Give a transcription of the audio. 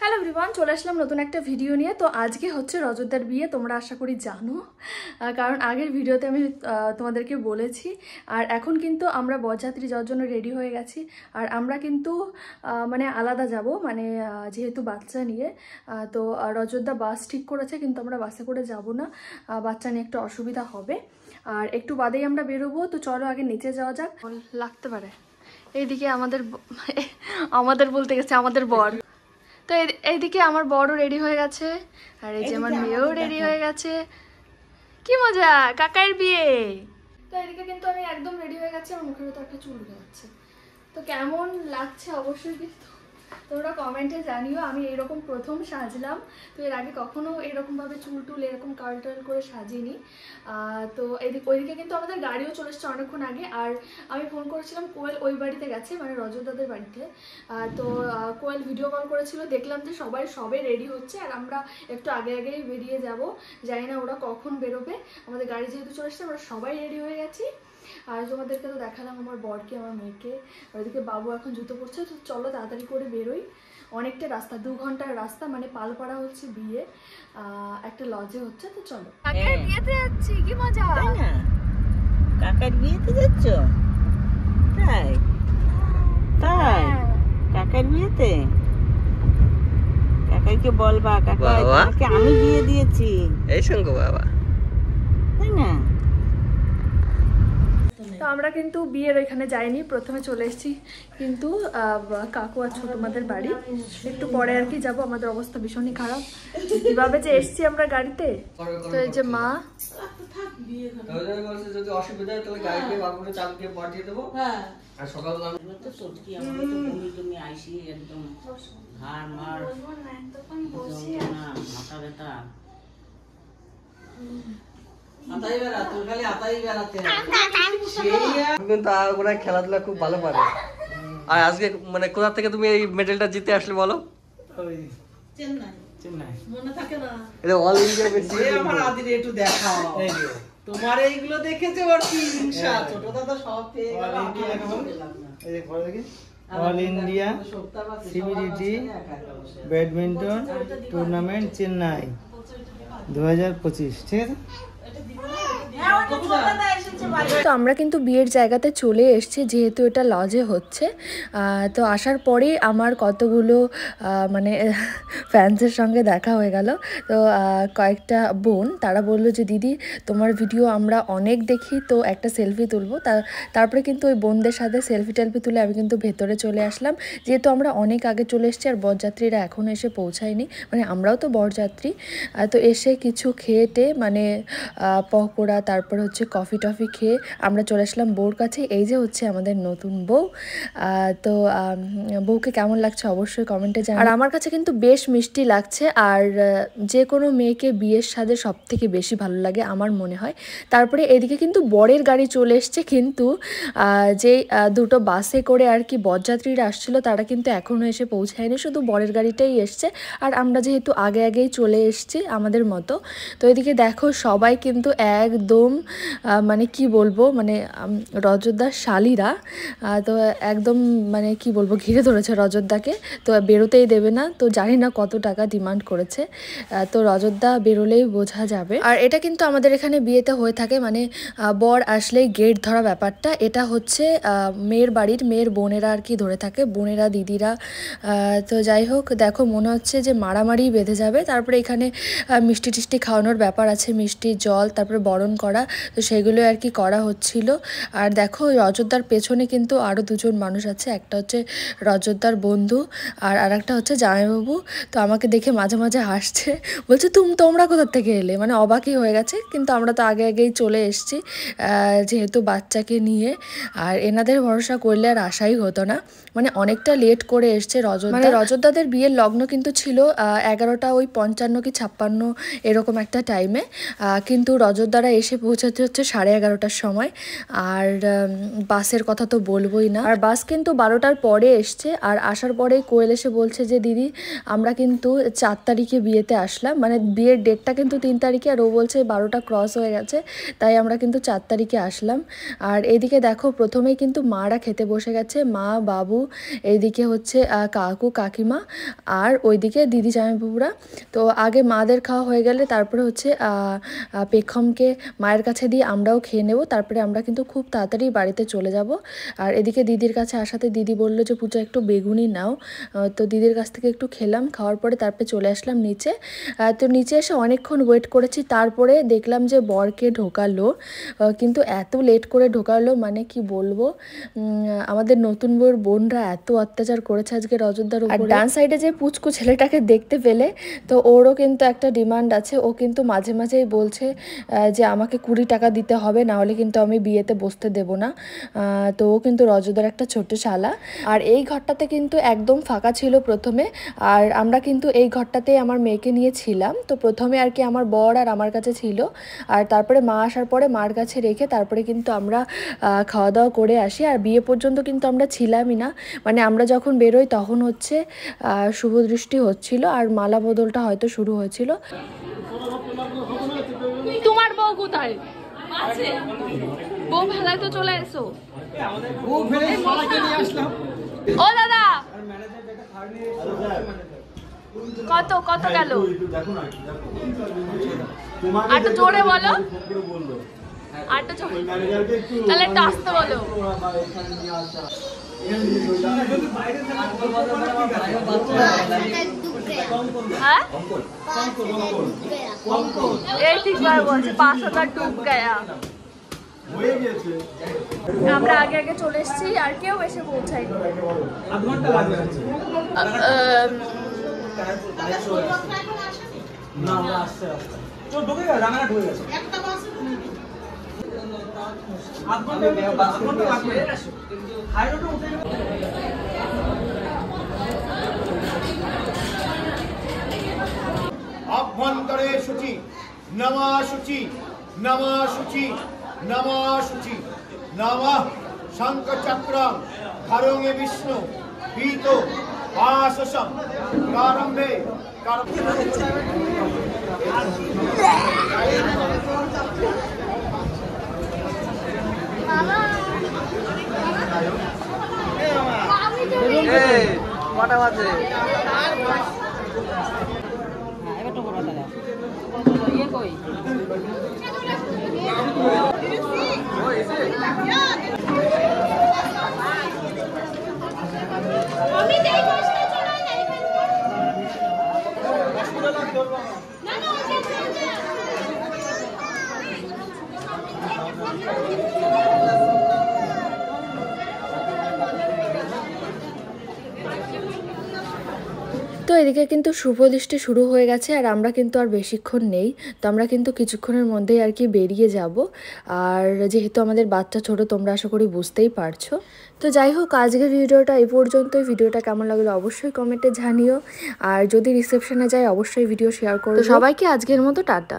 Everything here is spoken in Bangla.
হ্যালো এভরিওয়ান, চলে আসলাম নতুন একটা ভিডিও নিয়ে। তো আজকে হচ্ছে রজতদার বিয়ে, তোমরা আশা করি জানো, কারণ আগের ভিডিওতে আমি তোমাদেরকে বলেছি। আর এখন কিন্তু আমরা বরযাত্রী যাওয়ার জন্য রেডি হয়ে গেছি। আর আমরা কিন্তু মানে আলাদা যাব, মানে যেহেতু বাচ্চা নিয়ে। তো রজতদা বাস ঠিক করেছে, কিন্তু আমরা বাসে করে যাব না, বাচ্চা নিয়ে একটু অসুবিধা হবে। আর একটু বাদেই আমরা বেরোবো। তো চলো আগে নিচে যাওয়া যাক, লাগতে পারে। এইদিকে আমাদের বলতে গেছে আমাদের বর। তো এইদিকে আমার বড়ও রেডি হয়ে গেছে, আর এই যে আমার মেয়েও রেডি হয়ে গেছে। কি মজা, কাকার বিয়ে। তো এদিকে কিন্তু আমি একদম রেডি হয়ে গেছি, আমার মুখের ভিতরে একটা চুল উঠে যাচ্ছে। তো কেমন লাগছে অবশ্যই কিন্তু তোমরা কমেন্টে জানিও। আমি এরকম প্রথম সাজলাম, তো এর আগে কখনো এরকমভাবে চুল টুল এরকম কার্ল টার্ল করে সাজিনি। তো ওইদিকে কিন্তু আমাদের গাড়িও চলে এসছে অনেকক্ষণ আগে। আর আমি ফোন করেছিলাম, কোয়েল ওই বাড়িতে গেছে, মানে রজতদাদের বাড়িতে। তো কোয়েল ভিডিও কল করেছিল, দেখলাম যে সবাই রেডি হচ্ছে, আর আমরা একটু আগে আগেই বেরিয়ে যাব। জানি না ওরা কখন বেরোবে। আমাদের গাড়ি যেহেতু চলে এসছে, আমরা সবাই রেডি হয়ে গেছি। আর তোমাদেরকে তো দেখালাম আমার বরকে, আমার মেয়েকে। ওইদিকে বাবু এখন জুতো পরছে। তো চলো তাড়াতাড়ি করে বেরোই। অনেকটা রাস্তা, 2 ঘন্টার রাস্তা, মানে পালপাড়া হচ্ছে বিয়ে, একটা লজে হচ্ছে। তো চলো, কাকার বিয়েতে যাচ্ছি, কি মজা। তাই না, কাকার বিয়েতে যাচ্ছ? তাই তাই কাকার বিয়েতে কাকাইকে বলবা, কাকাকে আমি বিয়ে দিয়েছি এই সঙ্গে বাবা, তাই না? তো আমরা কিন্তু বিয়ের ওইখানে যাইনি, প্রথমে চলে এসেছি কিন্তু কাকু আর ছোটমাদের বাড়ি। একটু পরে আর কি যাবো। আমাদের অবস্থা ভীষণই খারাপ, কিভাবে যে এসছি আমরা গাড়িতে। তো এই যে মা, যদি অসুবিধা হয় তাহলে গাড়িতে বাবুকে চালকে পাঠিয়ে দেবো। আর সকাল তো সত্যি আমরা তো তুমি আইসি একদম হাড় মার মাথা ব্যথা। খেলাধুলা খুব ভালো পারে। আর আজকে মানে কোথা থেকে তুমি এই মেডেলটা জিতে আসলে বলো? অল ইন্ডিয়া তোমার এইগুলো দেখেছে ওর কি হিংসা, ছোট দাদা সব পেয়ে গেল। All India সিবিডিটি badminton tournament Chennai 2025, ঠিক আছে। তো আমরা কিন্তু বিয়ের জায়গাতে চলে এসেছি, যেহেতু এটা লজে হচ্ছে। তো আসার পরে আমার কতগুলো মানে ফ্যান্সের সঙ্গে দেখা হয়ে গেল। তো কয়েকটা বোন, তারা বললো যে দিদি তোমার ভিডিও আমরা অনেক দেখি, তো একটা সেলফি তুলবো। তারপরে কিন্তু ওই বোনদের সাথে সেলফি টেলফি তুলে আমি কিন্তু ভেতরে চলে আসলাম, যেহেতু আমরা অনেক আগে চলে এসেছি আর বরযাত্রীরা এখনও এসে পৌঁছায়নি, মানে আমরাও তো বরযাত্রী। তো এসে কিছু খেয়ে মানে পকোড়া, তারপর হচ্ছে কফি টফি খেয়ে আমরা চলে আসলাম বউর কাছে। এই যে হচ্ছে আমাদের নতুন বউ। তো বউকে কেমন লাগছে অবশ্যই কমেন্টে জানাও। আর আমার কাছে কিন্তু বেশ মিষ্টি লাগছে। আর যে কোনো মেয়েকে বিয়ের সাথে সব থেকে বেশি ভালো লাগে আমার মনে হয়। তারপরে এদিকে কিন্তু বরের গাড়ি চলে এসছে, কিন্তু যে দুটো বাসে করে আর কি বরযাত্রীরা আসছিল তারা কিন্তু এখনও এসে পৌঁছায়নি, শুধু বরের গাড়িটাই এসছে। আর আমরা যেহেতু আগেই চলে এসছি আমাদের মতো। তো এদিকে দেখো সবাই কিন্তু একদম মানে কি বলবো, মানে রজতদার শালিরা তো একদম মানে কি বলবো ঘিরে ধরেছে রজতদাকে। তো বেরোতেই দেবে না, তো জানি না কত টাকা ডিমান্ড করেছে। তো রজতদা বেরোলেই বোঝা যাবে। আর এটা কিন্তু আমাদের এখানে বিয়েতে হয়ে থাকে, মানে বর আসলেই গেট ধরা ব্যাপারটা, এটা হচ্ছে মেয়ের বাড়ির মেয়ের বোনেরা আর কি ধরে থাকে, বোনেরা দিদিরা। তো যাই হোক, দেখো মনে হচ্ছে যে মারামারি বেঁধে যাবে। তারপরে এখানে মিষ্টি টিষ্টি খাওয়ানোর ব্যাপার আছে, মিষ্টি জল, তারপরে বরণ করা, তো সেগুলো আর কি করা হচ্ছিল। আর দেখো রজতদার পেছনে কিন্তু আরও দুজন মানুষ আছে, একটা হচ্ছে রজতদার বন্ধু আর আরেকটা হচ্ছে জামাইবাবু। তো আমাকে দেখে মাঝে মাঝে হাসছে, বলছে তোমরা কোথা থেকে এলে, মানে অবাকই হয়ে গেছে। কিন্তু আমরা তো আগেই চলে এসেছি যেহেতু বাচ্চাকে নিয়ে। আর এনাদের ভরসা করলে আর আশাই হতো না, মানে অনেকটা লেট করে এসছে মানে রজতদাদের বিয়ের লগ্ন কিন্তু ছিল 11টা ওই 55 কি 56 এরকম একটা টাইমে। কিন্তু রজতদারা এসে পৌঁছাতে হচ্ছে 11:30টার সময়। আর বাসের কথা তো বলবোই না। আর বাস কিন্তু 12টার পরে এসছে। আর আসার পরেই কোয়েল এসে বলছে যে দিদি আমরা কিন্তু 4 তারিখে বিয়েতে আসলাম, মানে বিয়ের ডেটটা কিন্তু 3 তারিখে, আর ও বলছে 12টা ক্রস হয়ে গেছে, তাই আমরা কিন্তু 4 তারিখে আসলাম। আর এদিকে দেখো প্রথমেই কিন্তু মারা খেতে বসে গেছে, মা বাবু, এইদিকে হচ্ছে কাকু কাকিমা, আর ওইদিকে দিদি জামাইবাবুরা। তো আগে মাদের খাওয়া হয়ে গেলে তারপরে হচ্ছে পেখমকে মায়ের কাছে দিয়ে আমরাও খেয়ে নেব, তারপরে আমরা কিন্তু খুব তাড়াতাড়ি বাড়িতে চলে যাব। আর এদিকে দিদির কাছে আসাতে দিদি বললো যে পূজা একটু বেগুনি নাও, তো দিদির কাছ থেকে একটু খেলাম, খাওয়ার পরে তারপরে চলে আসলাম নিচে। তো নিচে এসে অনেকক্ষণ ওয়েট করেছি, তারপরে দেখলাম যে বরকে ঢোকালো, কিন্তু এত লেট করে ঢোকালো মানে কি বলবো, আমাদের নতুন বউয়ের বোনরা এত অত্যাচার করেছে আজকে অযোধ্যার উপরে। আর ডান সাইডে যে পুচকু ছেলেটাকে দেখতে পেলে, তো ওরও কিন্তু একটা ডিমান্ড আছে, ও কিন্তু মাঝে মাঝেই বলছে যে আমাকে 20 টাকা দিতে হবে, না হলে কিন্তু আমি বিয়েতে বসতে দেব না। তো ও কিন্তু রজদার একটা ছোট শালা। আর এই ঘরটাতে কিন্তু একদম ফাঁকা ছিল প্রথমে, আর আমরা কিন্তু এই ঘরটাতেই আমার মেয়েকে নিয়ে ছিলাম। তো প্রথমে আর কি আমার বর আর আমার কাছে ছিল, আর তারপরে মা আসার পরে মার কাছে রেখে তারপরে কিন্তু আমরা খাওয়া দাওয়া করে আসি। আর বিয়ে পর্যন্ত কিন্তু আমরা ছিলামই না, মানে আমরা যখন বেরোই তখন হচ্ছে শুভদৃষ্টি হচ্ছিল আর মালা বদলটা হয়তো শুরু হয়েছিল। তোমার বউ কোথায় আছে? বউ ভেলায় তো চলে এসো। ও দাদা কত কত গেল? আরেকটু জোরে বলো, আরেকটু জোরে, তাহলে একটু আসতে বলো। হ্যাঁ এই ঠিকবার বলছে 5,000 ডুব গয়া। আমরা আগে আগে চলে এসেছি, আর কেউ এসে পৌঁছায়নি। অভ্যন্তরে শুচি নমা শুচি নমা শুচি নমা শুচি নমঃ শঙ্খচক্রং ধরঙে বিষ্ণু পীত আশসম কারম্ভে কটা বাজে? তো এদিকে কিন্তু শুভদৃষ্টি শুরু হয়ে গেছে, আর আমরা কিন্তু আর বেশিক্ষণ নেই, তো আমরা কিন্তু কিছুক্ষণের মধ্যেই আর কি বেরিয়ে যাব। আর যেহেতু আমাদের বাচ্চা ছোট, তোমরা আশা করি বুঝতেই পারছো। তো যাই হোক, আজকের ভিডিওটা এই পর্যন্তই। ভিডিওটা কেমন লাগলো অবশ্যই কমেন্টে জানিও, আর যদি রিসেপশনে যায় অবশ্যই ভিডিও শেয়ার করো। তো সবাইকে আজকের মতো টাটা।